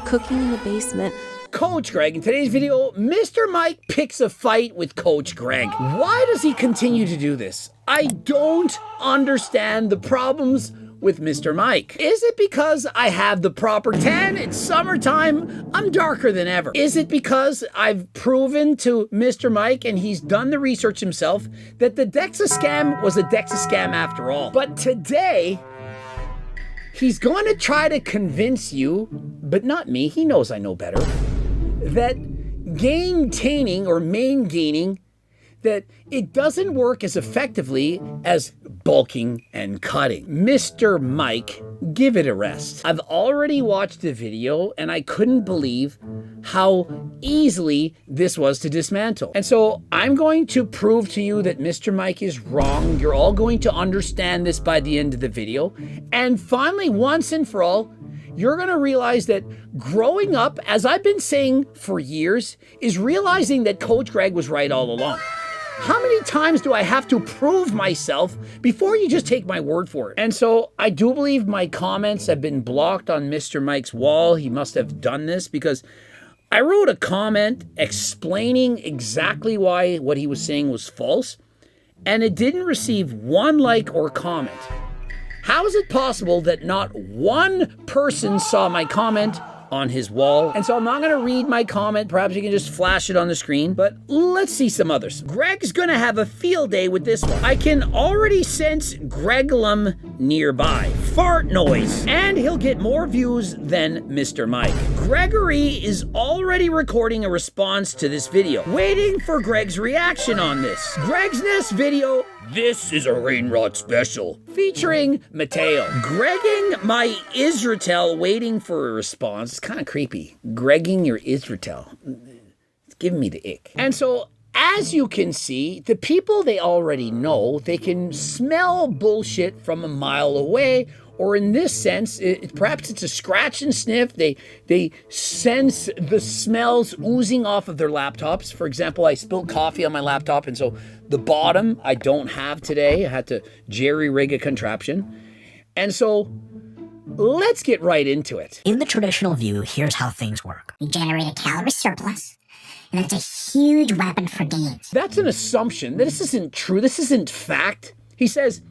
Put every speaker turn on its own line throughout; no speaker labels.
cooking in the basement.
Coach Greg. In today's video, Mr. Mike picks a fight with Coach Greg. Why does he continue to do this? I don't understand the problems with Mr. Mike. Is it because I have the proper tan? It's summertime. I'm darker than ever. Is it because I've proven to Mr. Mike, and he's done the research himself, that the DEXA scam was a DEXA scam after all? But today, he's going to try to convince you, but not me, he knows I know better, that gaintaining or maintaining, that it doesn't work as effectively as bulking and cutting. Mr. Mike, give it a rest. I've already watched the video and I couldn't believe how easily this was to dismantle. And so I'm going to prove to you that Mr. Mike is wrong. You're all going to understand this by the end of the video. And finally, once and for all, you're going to realize that growing up, as I've been saying for years, is realizing that Coach Greg was right all along. How many times do I have to prove myself before you just take my word for it? And so I do believe my comments have been blocked on Mr. Mike's wall. He must have done this because I wrote a comment explaining exactly why what he was saying was false, and it didn't receive one like or comment. How is it possible that not one person saw my comment on his wall? And so I'm not going to read my comment. Perhaps you can just flash it on the screen, but let's see some others. Greg's going to have a field day with this one. I can already sense Gregulum nearby. Fart noise. And he'll get more views than Mr. Mike. Gregory is already recording a response to this video, waiting for Greg's reaction on this. Greg's next video, this is a rain rot special, featuring Mateo. Gregging my Israel, waiting for a response. It's kind of creepy. Gregging your Israel. It's giving me the ick. And so, as you can see, the people they already know, they can smell bullshit from a mile away, or in this sense, perhaps it's a scratch and sniff. They sense the smells oozing off of their laptops. For example, I spilled coffee on my laptop, and so the bottom I don't have today. I had to jerry-rig a contraption. And so let's get right into it.
In the traditional view, here's how things work. You generate a calorie surplus, and that's a huge weapon for gains.
That's an assumption. This isn't true. This isn't fact. He says,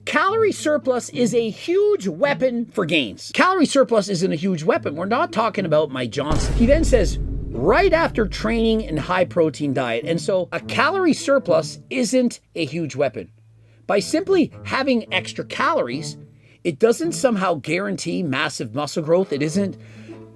calorie surplus is a huge weapon for gains. Calorie surplus isn't a huge weapon. We're not talking about Mike Johnson. He then says, right after training and high protein diet. And so a calorie surplus isn't a huge weapon. By simply having extra calories, it doesn't somehow guarantee massive muscle growth. It isn't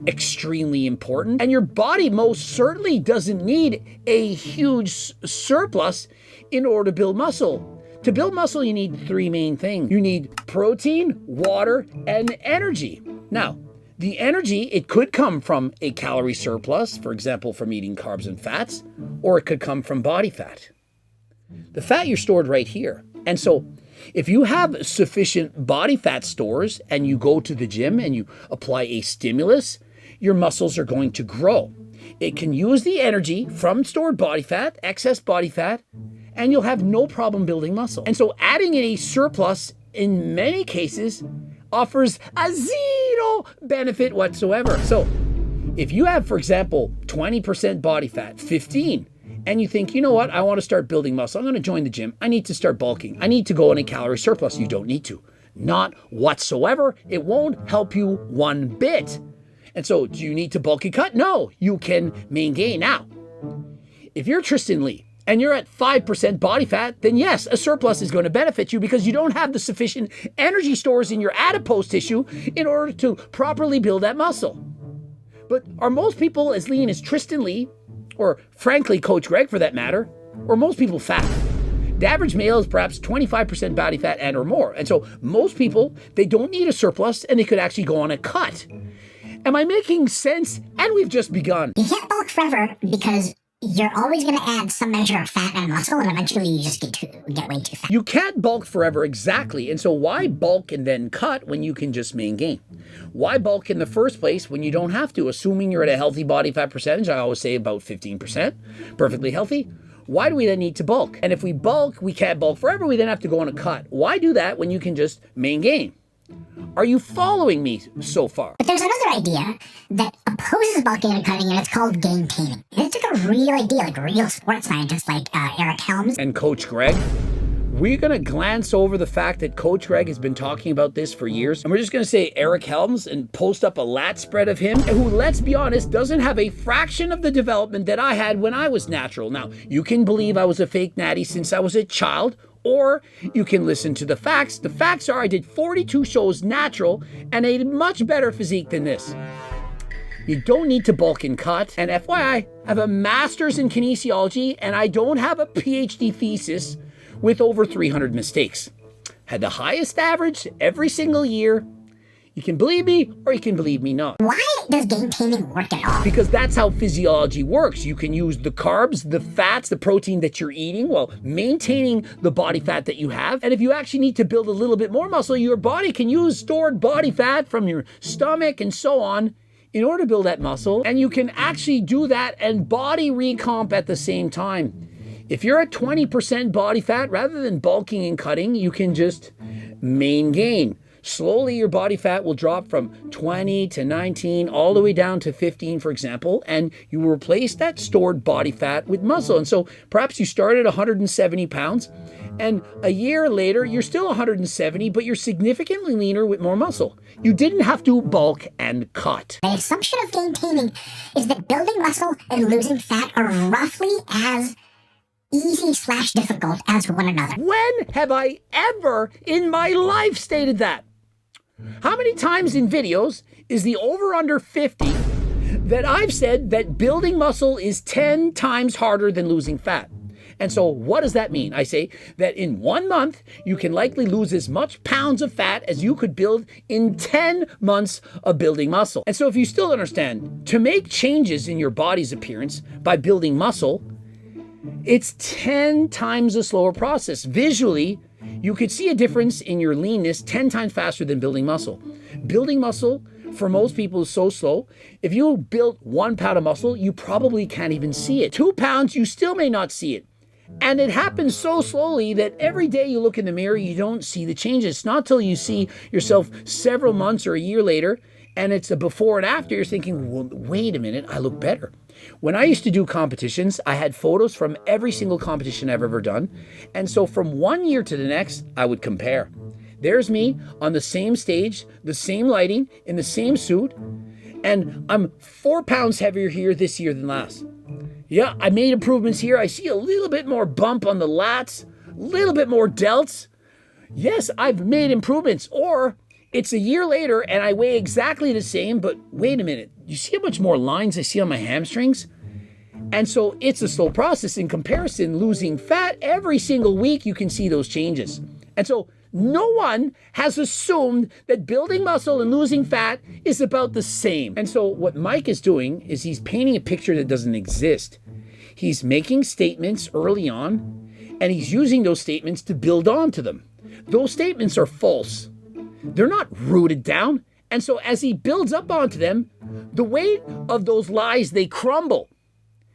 extremely important. And your body most certainly doesn't need a huge surplus in order to build muscle. To build muscle, you need three main things. You need protein, water, and energy. Now, the energy, it could come from a calorie surplus, for example, from eating carbs and fats, or it could come from body fat. The fat you're stored right here. And so if you have sufficient body fat stores and you go to the gym and you apply a stimulus, your muscles are going to grow. It can use the energy from stored body fat, excess body fat, and you'll have no problem building muscle. And so adding in a surplus in many cases offers a zero benefit whatsoever. So if you have, for example, 20% body fat, 15, and you think, you know what, I want to start building muscle. I'm going to join the gym. I need to start bulking. I need to go in a calorie surplus. You don't need to. Not whatsoever. It won't help you one bit. And so do you need to bulk and cut? No, you can maintain. Now, if you're Tristan Lee, and you're at 5% body fat, then yes, a surplus is going to benefit you because you don't have the sufficient energy stores in your adipose tissue in order to properly build that muscle. But are most people as lean as Tristan Lee, or frankly, Coach Greg for that matter, or most people fat? The average male is perhaps 25% body fat and or more. And so most people, they don't need a surplus and they could actually go on a cut. Am I making sense? And we've just begun.
You can't bulk forever because you're always going to add some measure of fat and muscle, and eventually you just get way too fat.
You can't bulk forever, exactly. And so why bulk and then cut when you can just maintain? Why bulk in the first place when you don't have to? Assuming you're at a healthy body fat percentage, I always say about 15%, perfectly healthy. Why do we then need to bulk? And if we bulk, we can't bulk forever, we then have to go on a cut. Why do that when you can just maintain? Are you following me so far?
But there's another idea that opposes bulking and cutting, and it's called gain-taining. And it's like a real idea, like real sports scientists like Eric Helms.
And Coach Greg? We're going to glance over the fact that Coach Greg has been talking about this for years. And we're just going to say Eric Helms and post up a lat spread of him, who, let's be honest, doesn't have a fraction of the development that I had when I was natural. Now, you can believe I was a fake natty since I was a child, or you can listen to the facts. The facts are I did 42 shows natural and a much better physique than this. You don't need to bulk and cut. And FYI, I have a master's in kinesiology and I don't have a PhD thesis with over 300 mistakes. Had the highest average every single year. You can believe me or you can believe me not.
Why does gain-taining work at all?
Because that's how physiology works. You can use the carbs, the fats, the protein that you're eating while maintaining the body fat that you have. And if you actually need to build a little bit more muscle, your body can use stored body fat from your stomach and so on in order to build that muscle. And you can actually do that and body recomp at the same time. If you're at 20% body fat, rather than bulking and cutting, you can just main gain. Slowly, your body fat will drop from 20 to 19, all the way down to 15, for example, and you will replace that stored body fat with muscle. And so perhaps you start at 170 pounds, and a year later, you're still 170, but you're significantly leaner with more muscle. You didn't have to bulk and cut.
The assumption of gain-taining is that building muscle and losing fat are roughly as easy/difficult as one another.
When have I ever in my life stated that? How many times in videos is the over-under 50 that I've said that building muscle is 10 times harder than losing fat? And so what does that mean? I say that in 1 month, you can likely lose as much pounds of fat as you could build in 10 months of building muscle. And so if you still understand, to make changes in your body's appearance by building muscle, it's 10 times a slower process. Visually, you could see a difference in your leanness 10 times faster than building muscle. Building muscle, for most people, is so slow. If you build 1 pound of muscle, you probably can't even see it. 2 pounds, you still may not see it. And it happens so slowly that every day you look in the mirror, you don't see the changes. It's not till you see yourself several months or a year later, and it's a before and after, you're thinking, well, wait a minute, I look better. When I used to do competitions, I had photos from every single competition I've ever done. And so from 1 year to the next, I would compare. There's me on the same stage, the same lighting, in the same suit, and I'm 4 pounds heavier here this year than last. Yeah, I made improvements here. I see a little bit more bump on the lats, a little bit more delts. Yes, I've made improvements. Or it's a year later and I weigh exactly the same, but wait a minute. You see how much more lines I see on my hamstrings? And so it's a slow process. In comparison, losing fat, every single week you can see those changes. And so no one has assumed that building muscle and losing fat is about the same. And so what Mike is doing is he's painting a picture that doesn't exist. He's making statements early on, and he's using those statements to build onto them. Those statements are false. They're not rooted down. And so as he builds up onto them, the weight of those lies, they crumble.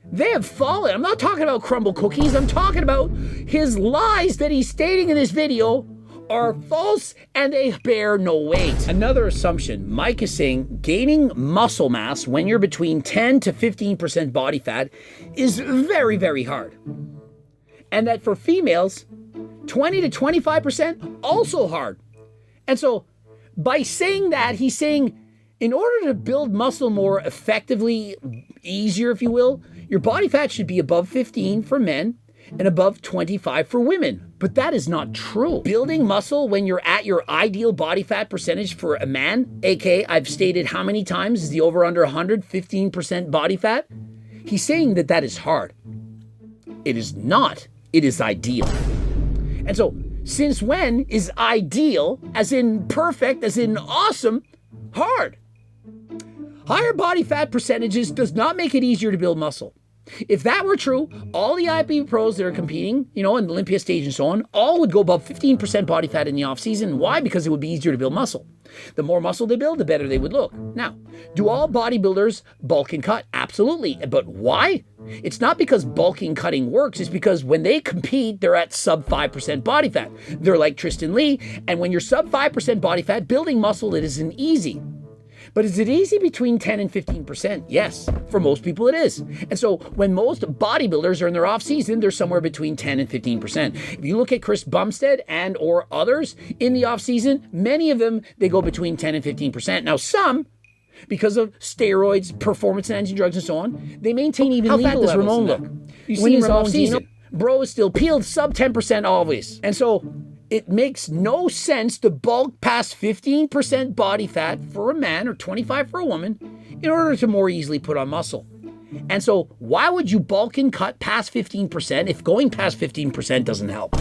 They have fallen. I'm not talking about crumble cookies. I'm talking about his lies that he's stating in this video are false and they bear no weight. Another assumption, Mike is saying gaining muscle mass when you're between 10 to 15% body fat is very, very hard. And that for females, 20 to 25% also hard. And so by saying that, he's saying in order to build muscle more effectively, easier, if you will, your body fat should be above 15 for men and above 25 for women. But that is not true. Building muscle when you're at your ideal body fat percentage for a man, aka I've stated how many times is the over under 115% body fat? He's saying that that is hard. It is not. It is ideal. And so, since when is ideal, as in perfect, as in awesome, hard? Higher body fat percentages does not make it easier to build muscle. If that were true, all the IFBB pros that are competing, in the Olympia stage and so on, all would go above 15% body fat in the off season. Why? Because it would be easier to build muscle. The more muscle they build, the better they would look. Now, do all bodybuilders bulk and cut? Absolutely. But why? It's not because bulking cutting works. It's because when they compete, they're at sub 5% body fat. They're like Tristan Lee. And when you're sub 5% body fat, building muscle, it isn't easy. But is it easy between 10 and 15%? Yes, for most people it is. And so when most bodybuilders are in their off season, they're somewhere between 10 and 15%. If you look at Chris Bumstead and or others in the off season, many of them, they go between 10 and 15%. Now some, because of steroids, performance-enhancing drugs and so on, they maintain even legal levels. How fat does Ramon look? You see his off season, bro is still peeled sub 10% always. And so it makes no sense to bulk past 15% body fat for a man or 25 for a woman in order to more easily put on muscle. And so why would you bulk and cut past 15% if going past 15% doesn't help?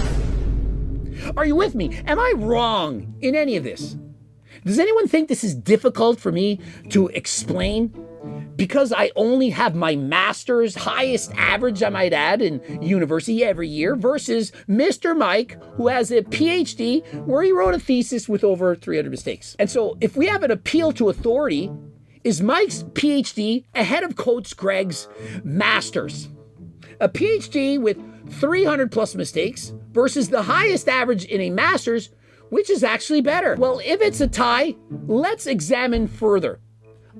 Are you with me? Am I wrong in any of this? Does anyone think this is difficult for me to explain? Because I only have my master's, highest average, I might add, in university every year, versus Mr. Mike, who has a PhD where he wrote a thesis with over 300 mistakes. And so if we have an appeal to authority, is Mike's PhD ahead of Coach Greg's master's? A PhD with 300 plus mistakes versus the highest average in a master's, which is actually better? Well, if it's a tie, let's examine further.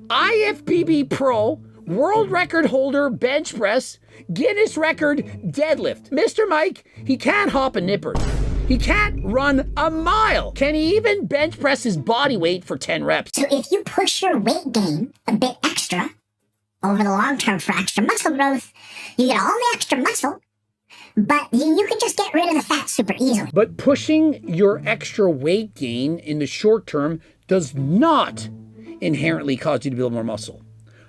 IFBB Pro, world record holder bench press, Guinness record deadlift. Mr. Mike, he can't hop a nipper. He can't run a mile. Can he even bench press his body weight for 10 reps?
So if you push your weight gain a bit extra over the long term for extra muscle growth, you get all the extra muscle, but you can just get rid of the fat super easily.
But pushing your extra weight gain in the short term does not inherently cause you to build more muscle,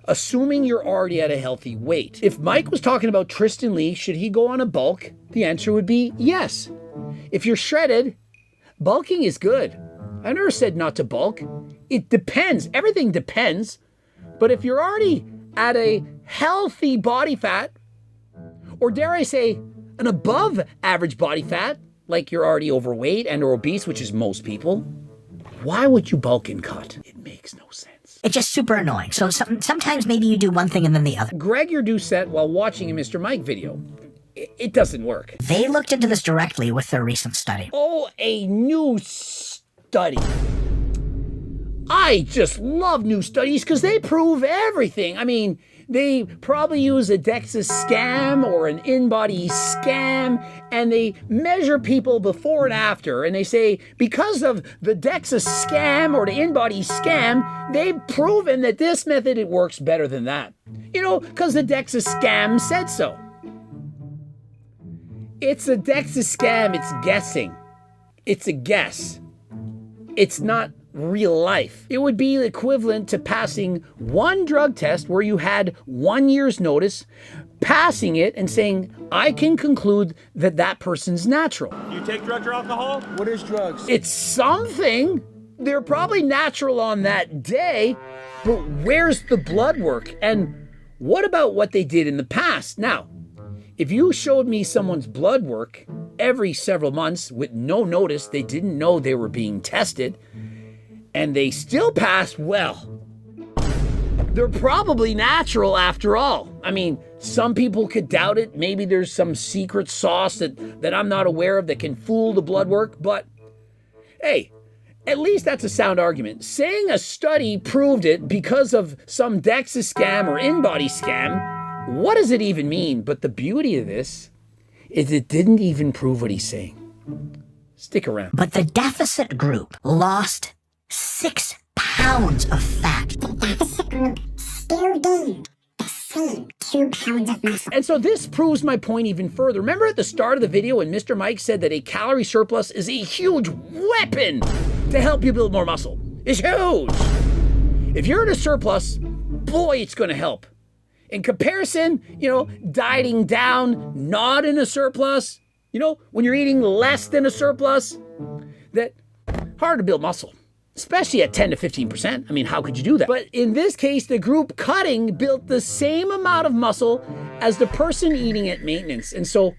assuming you're already at a healthy weight. If Mike was talking about Tristan Lee, should he go on a bulk? The answer would be yes. If you're shredded, bulking is good. I never said not to bulk. It depends. Everything depends. But if you're already at a healthy body fat, or dare I say, an above average body fat, like you're already overweight and or obese, which is most people, why would you bulk and cut? It makes no sense.
It's just super annoying. So sometimes maybe you do one thing and then the other.
Greg your Doucette while watching a Mr. Mike video. It doesn't work.
They looked into this directly with their recent study.
Oh, a new study. I just love new studies because they prove everything. I mean, they probably use a DEXA scam or an in-body scam, and they measure people before and after, and they say, because of the DEXA scam or the in-body scam, they've proven that this method, it works better than that. You know, because the DEXA scam said so. It's a DEXA scam, it's guessing. It's a guess. It's not real life. It would be equivalent to passing one drug test where you had 1 year's notice, passing it and saying, I can conclude that that person's natural.
You take drugs or alcohol? What is drugs?
It's something. They're probably natural on that day, but where's the blood work? And what about what they did in the past? Now, if you showed me someone's blood work every several months with no notice, they didn't know they were being tested, and they still passed, well, they're probably natural after all. I mean, some people could doubt it. Maybe there's some secret sauce that I'm not aware of that can fool the blood work, but hey, at least that's a sound argument. Saying a study proved it because of some DEXA scam or in-body scam, what does it even mean? But the beauty of this is it didn't even prove what he's saying. Stick around.
But the deficit group lost 6 pounds of fat.
The deficit group still gained the same 2 pounds of muscle.
And so this proves my point even further. Remember at the start of the video when Mr. Mike said that a calorie surplus is a huge weapon to help you build more muscle? It's huge. If you're in a surplus, boy, it's going to help. In comparison, dieting down, not in a surplus, when you're eating less than a surplus, that hard to build muscle, especially at 10 to 15%. I mean, how could you do that? But in this case, the group cutting built the same amount of muscle as the person eating at maintenance. And so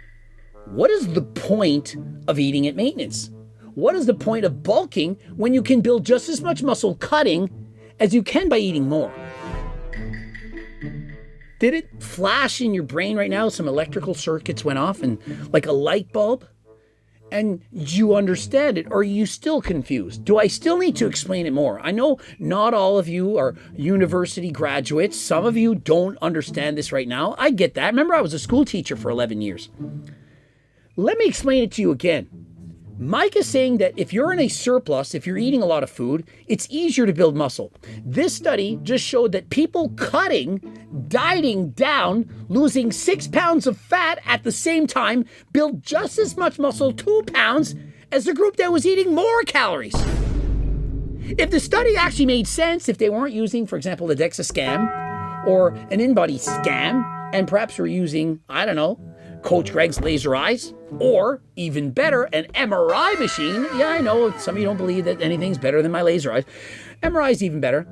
what is the point of eating at maintenance? what is the point of bulking when you can build just as much muscle cutting as you can by eating more? Did it flash in your brain right now? Some electrical circuits went off and like a light bulb? And you understand it, or are you still confused? Do I still need to explain it more? I know not all of you are university graduates. Some of you don't understand this right now. I get that. Remember, I was a school teacher for 11 years. Let me explain it to you again. Mike is saying that if you're in a surplus, if you're eating a lot of food, it's easier to build muscle. This study just showed that people cutting, dieting down, losing 6 pounds of fat at the same time build just as much muscle, 2 pounds, as the group that was eating more calories. If the study actually made sense, if they weren't using, for example, the DEXA scan or an InBody scan, and perhaps were using, I don't know, Coach Greg's laser eyes, or even better, an MRI machine. Yeah, I know some of you don't believe that anything's better than my laser eyes. MRI is even better.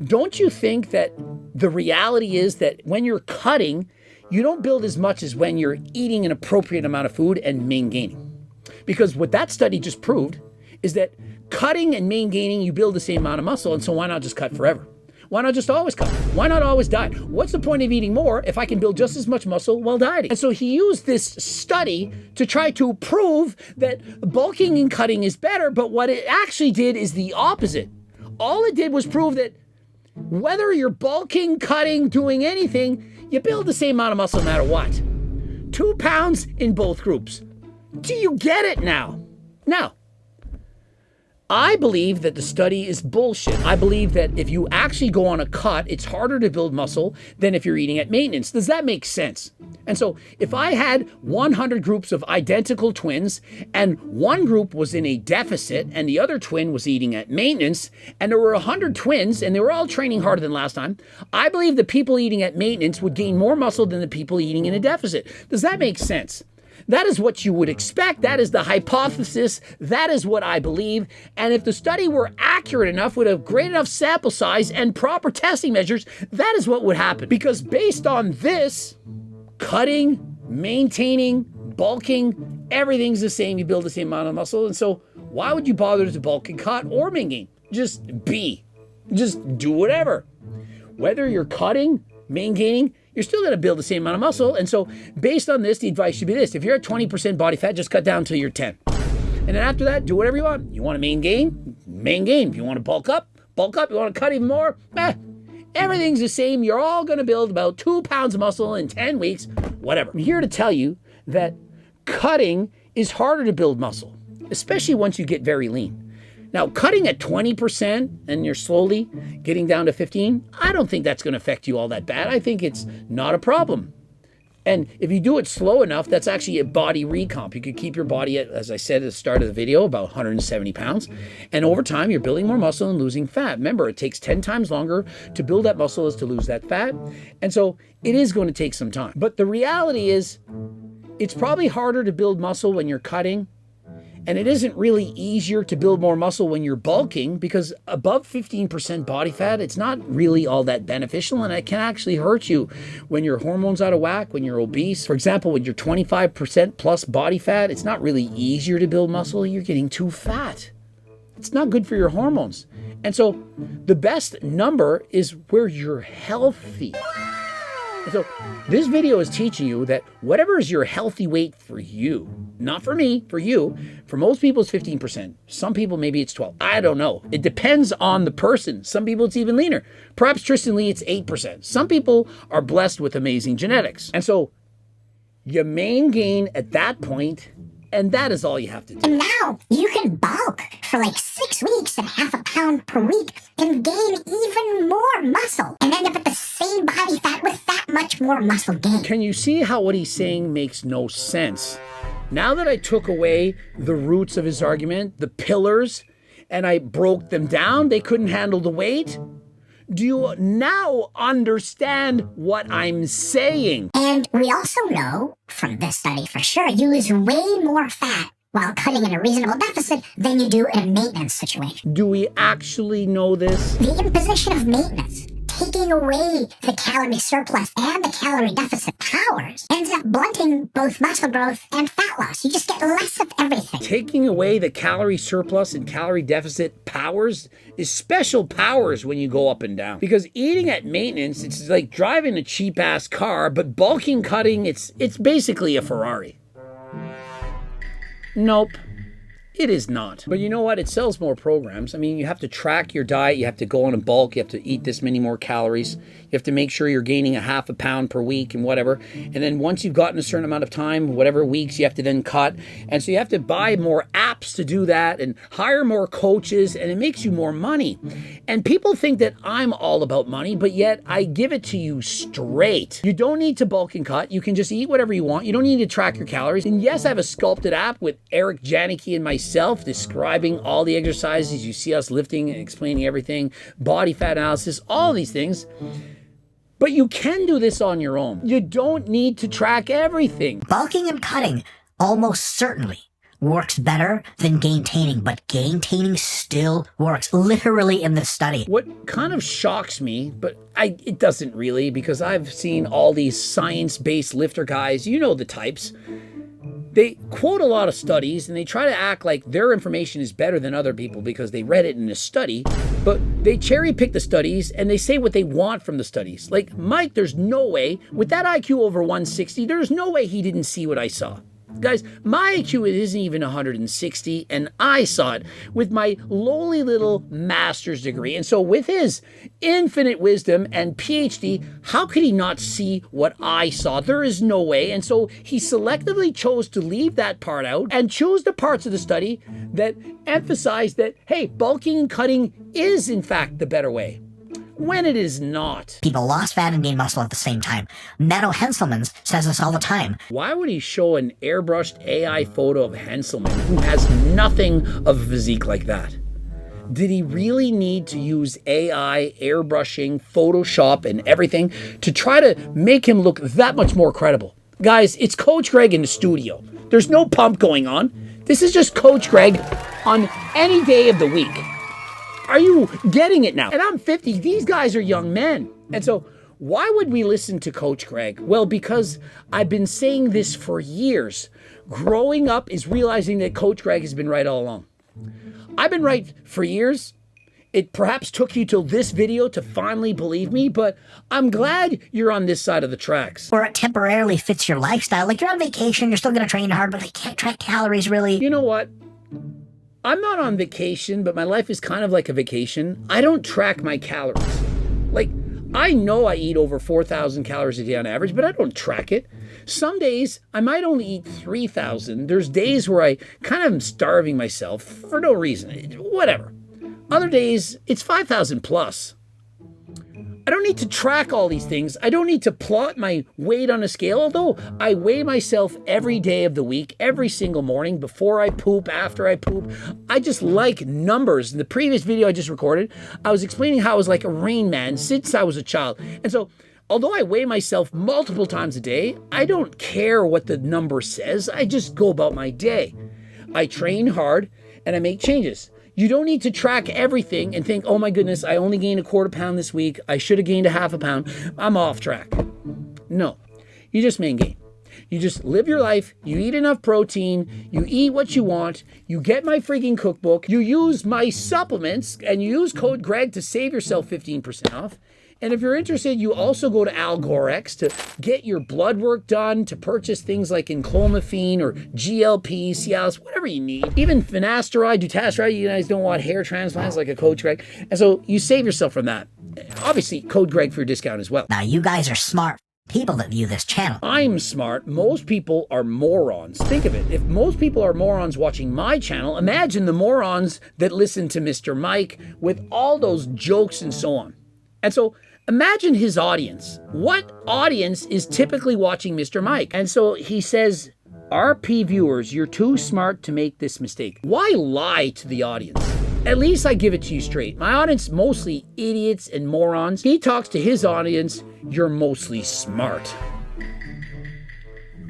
Don't you think that the reality is that when you're cutting, you don't build as much as when you're eating an appropriate amount of food and main gaining? Because what that study just proved is that cutting and main gaining, you build the same amount of muscle, and so why not just cut forever? Why not just always cut? Why not always diet? What's the point of eating more if I can build just as much muscle while dieting? And so he used this study to try to prove that bulking and cutting is better, but what it actually did is the opposite. All it did was prove that whether you're bulking, cutting, doing anything, you build the same amount of muscle no matter what. 2 pounds in both groups. Do you get it now? Now, I believe that the study is bullshit. I believe that if you actually go on a cut, it's harder to build muscle than if you're eating at maintenance. Does that make sense? And so if I had 100 groups of identical twins and one group was in a deficit and the other twin was eating at maintenance, and there were 100 twins and they were all training harder than last time, I believe the people eating at maintenance would gain more muscle than the people eating in a deficit. Does that make sense? That is what you would expect. That is the hypothesis. That is what I believe. And if the study were accurate enough with a great enough sample size and proper testing measures, that is what would happen. Because based on this, cutting, maintaining, bulking, everything's the same. You build the same amount of muscle. And so why would you bother to bulk and cut or main gain? Just do whatever. Whether you're cutting, main gaining, you're still going to build the same amount of muscle. And so based on this, the advice should be this. If you're at 20% body fat, just cut down until you're 10. And then after that, do whatever you want. You want to main gain? Main gain. If you want to bulk up. You want to cut even more? Everything's the same. You're all going to build about 2 pounds of muscle in 10 weeks, whatever. I'm here to tell you that cutting is harder to build muscle, especially once you get very lean. Now, cutting at 20% and you're slowly getting down to 15, I don't think that's going to affect you all that bad. I think it's not a problem. And if you do it slow enough, that's actually a body recomp. You could keep your body at, as I said at the start of the video, about 170 pounds. And over time, you're building more muscle and losing fat. Remember, it takes 10 times longer to build that muscle as to lose that fat. And so it is going to take some time. But the reality is, it's probably harder to build muscle when you're cutting. And it isn't really easier to build more muscle when you're bulking, because above 15% body fat, it's not really all that beneficial, and it can actually hurt you when your hormones out of whack, when you're obese. For example, when you're 25% plus body fat, it's not really easier to build muscle. You're getting too fat. It's not good for your hormones. And so the best number is where you're healthy. So this video is teaching you that whatever is your healthy weight for you, not for me, for you, for most people it's 15%. Some people maybe it's 12. I don't know. It depends on the person. Some people it's even leaner. Perhaps Tristan Lee it's 8%. Some people are blessed with amazing genetics. And so you main gain at that point, and that is all you have to do.
And now you can bulk for like 6 weeks at ½ pound per week and gain even more muscle and end up at the same body fat with that much more muscle gain.
Can you see how what he's saying makes no sense? Now that I took away the roots of his argument, the pillars, and I broke them down, they couldn't handle the weight. Do you now understand what I'm saying?
And we also know from this study for sure, you lose way more fat while cutting in a reasonable deficit than you do in a maintenance situation.
Do we actually know this?
The imposition of maintenance taking away the calorie surplus and the calorie deficit powers ends up blunting both muscle growth and fat loss. You just get less of everything.
Taking away the calorie surplus and calorie deficit powers is special powers when you go up and down. Because eating at maintenance, it's like driving a cheap-ass car, but bulking cutting, it's basically a Ferrari. Nope. It is not. But you know what? It sells more programs. I mean, you have to track your diet. You have to go on a bulk. You have to eat this many more calories. You have to make sure you're gaining a half a pound per week and whatever. And then once you've gotten a certain amount of time, whatever weeks, you have to then cut. And so you have to buy more apps to do that and hire more coaches, and it makes you more money. And people think that I'm all about money, but yet I give it to you straight. You don't need to bulk and cut. You can just eat whatever you want. You don't need to track your calories. And yes, I have a sculpted app with Eric Janicki and myself describing all the exercises. You see us lifting and explaining everything, body fat analysis, all these things. But you can do this on your own. You don't need to track everything.
Bulking and cutting almost certainly works better than gaintaining, but gaintaining still works, literally in this study.
What kind of shocks me, but it doesn't really, because I've seen all these science-based lifter guys, you know the types. They quote a lot of studies and they try to act like their information is better than other people because they read it in a study, but they cherry pick the studies and they say what they want from the studies. Like Mike, there's no way, with that IQ over 160, there's no way he didn't see what I saw. Guys, my IQ isn't even 160, and I saw it with my lowly little master's degree. And so with his infinite wisdom and PhD, how could he not see what I saw? There is no way. And so he selectively chose to leave that part out and choose the parts of the study that emphasize that, hey, bulking and cutting is in fact the better way, when it is not.
People lost fat and gained muscle at the same time. Meadow Henselmans says this all the time.
Why would he show an airbrushed AI photo of Henselman who has nothing of a physique like that? Did he really need to use AI, airbrushing, Photoshop, and everything to try to make him look that much more credible? Guys, it's Coach Greg in the studio. There's no pump going on. This is just Coach Greg on any day of the week. Are you getting it now? And I'm 50. These guys are young men. And so why would we listen to Coach Greg? Well, because I've been saying this for years. Growing up is realizing that Coach Greg has been right all along. I've been right for years. It perhaps took you till this video to finally believe me, but I'm glad you're on this side of the tracks.
Or it temporarily fits your lifestyle. Like you're on vacation, you're still going to train hard, but they can't track calories really.
You know what? I'm not on vacation, but my life is kind of like a vacation. I don't track my calories. Like, I know I eat over 4,000 calories a day on average, but I don't track it. Some days, I might only eat 3,000. There's days where I kind of am starving myself for no reason, whatever. Other days, it's 5,000 plus. I don't need to track all these things. I don't need to plot my weight on a scale, although I weigh myself every day of the week, every single morning, before I poop, after I poop. I just like numbers. In the previous video I just recorded, I was explaining how I was like a Rain Man since I was a child. And so, although I weigh myself multiple times a day, I don't care what the number says. I just go about my day. I train hard and I make changes. You don't need to track everything and think, oh my goodness, I only gained a quarter pound this week. I should have gained a half a pound. I'm off track. No, you just main gain. You just live your life. You eat enough protein. You eat what you want. You get my freaking cookbook. You use my supplements and you use code Greg to save yourself 15% off. And if you're interested, you also go to Algorex to get your blood work done, to purchase things like enclomiphene or GLP, Cialis, whatever you need. Even finasteride, dutasteride, you guys don't want hair transplants like a Coach Greg. And so you save yourself from that. Obviously, code Greg for your discount as well.
Now, you guys are smart people that view this channel.
I'm smart. Most people are morons. Think of it. If most people are morons watching my channel, imagine the morons that listen to Mr. Mike with all those jokes and so on. And so imagine his audience. What audience is typically watching Mr. Mike? And so he says, RP viewers, you're too smart to make this mistake. Why lie to the audience? At least I give it to you straight. My audience, mostly idiots and morons. He talks to his audience, you're mostly smart.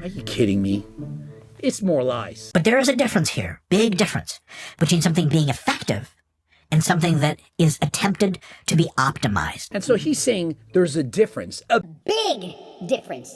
Are you kidding me? It's more lies.
But there is a difference here, big difference, between something being effective and something that is attempted to be optimized.
And so he's saying there's a difference, a
Big difference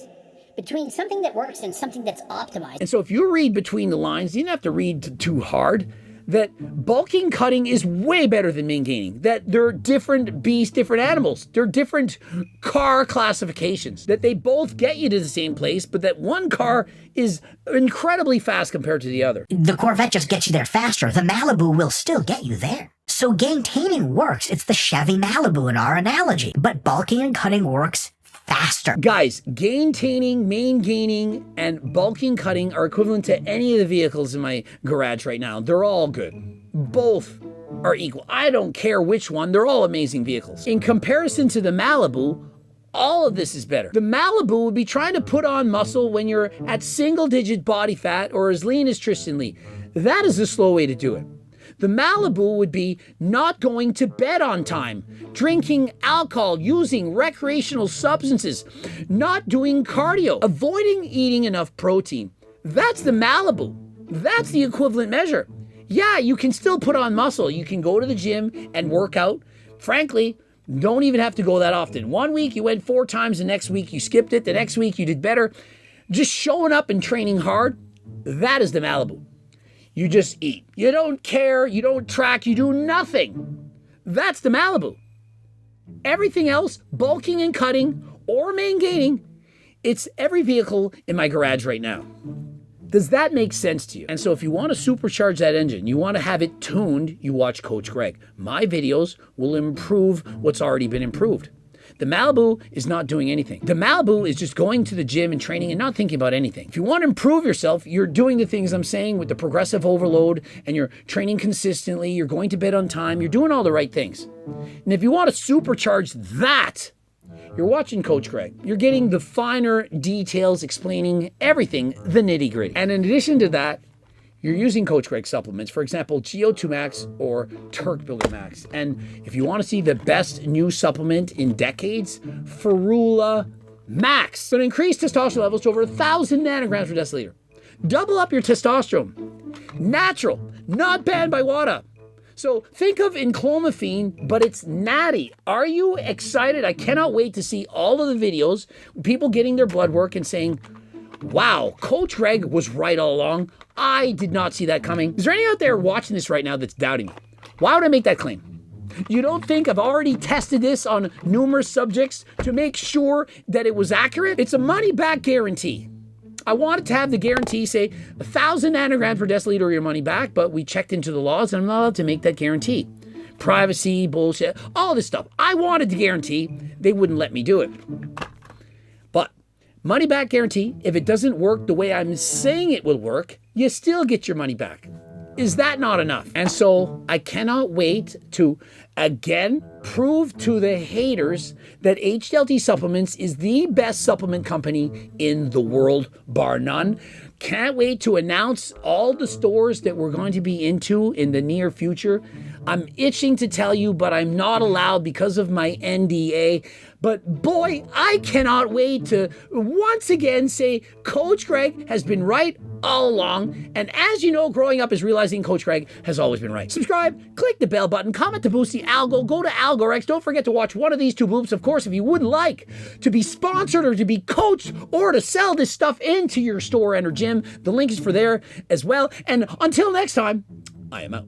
between something that works and something that's optimized.
And so if you read between the lines, you don't have to read too hard, that bulking cutting is way better than maintaining, that they're different beasts, different animals, they're different car classifications, that they both get you to the same place, but that one car is incredibly fast compared to the other.
The Corvette just gets you there faster. The Malibu will still get you there. So gaintaining works. It's the Chevy Malibu in our analogy. But bulking and cutting works faster.
Guys, gaintaining, maintaining, and bulking cutting are equivalent to any of the vehicles in my garage right now. They're all good. Both are equal. I don't care which one. They're all amazing vehicles. In comparison to the Malibu, all of this is better. The Malibu would be trying to put on muscle when you're at single-digit body fat or as lean as Tristan Lee. That is the slow way to do it. The Malibu would be not going to bed on time, drinking alcohol, using recreational substances, not doing cardio, avoiding eating enough protein. That's the Malibu. That's the equivalent measure. Yeah, you can still put on muscle. You can go to the gym and work out. Frankly, don't even have to go that often. 1 week you went 4 times, the next week you skipped it, the next week you did better. Just showing up and training hard, that is the Malibu. You just eat. You don't care, you don't track, you do nothing. That's the Malibu. Everything else, bulking and cutting or maintaining, it's every vehicle in my garage right now. Does that make sense to you? And so if you want to supercharge that engine, you want to have it tuned, you watch Coach Greg. My videos will improve what's already been improved. The Malibu is not doing anything. The Malibu is just going to the gym and training and not thinking about anything. If you want to improve yourself, you're doing the things I'm saying with the progressive overload and you're training consistently, you're going to bed on time, you're doing all the right things. And if you want to supercharge that, you're watching Coach Greg. You're getting the finer details explaining everything, the nitty-gritty. And in addition to that, you're using Coach Greg supplements, for example, GO2 Max or Turk Builder Max. And if you want to see the best new supplement in decades, Ferula Max. It's going to increase testosterone levels to over 1,000 nanograms per deciliter. Double up your testosterone. Natural, not banned by WADA. So think of enclomiphene, but it's natty. Are you excited? I cannot wait to see all of the videos, people getting their blood work and saying, wow, Coach Greg was right all along. I did not see that coming. Is there any out there watching this right now that's doubting me? Why would I make that claim? You don't think I've already tested this on numerous subjects to make sure that it was accurate? It's a money-back guarantee. I wanted to have the guarantee say 1,000 nanograms per deciliter or your money back, but we checked into the laws and I'm not allowed to make that guarantee. Privacy, bullshit, all this stuff. I wanted the guarantee. They wouldn't let me do it. But money back guarantee, if it doesn't work the way I'm saying it will work, you still get your money back. Is that not enough? And so I cannot wait to again prove to the haters that HDLT Supplements is the best supplement company in the world, bar none. Can't wait to announce all the stores that we're going to be into in the near future. I'm itching to tell you, but I'm not allowed because of my NDA. But boy, I cannot wait to once again say Coach Greg has been right all along. And as you know, growing up is realizing Coach Greg has always been right. Subscribe, click the bell button, comment to boost the algo, go to Algorex. Don't forget to watch one of these 2 bloops. Of course, if you would like to be sponsored or to be coached or to sell this stuff into your store and or gym, the link is for there as well. And until next time, I am out.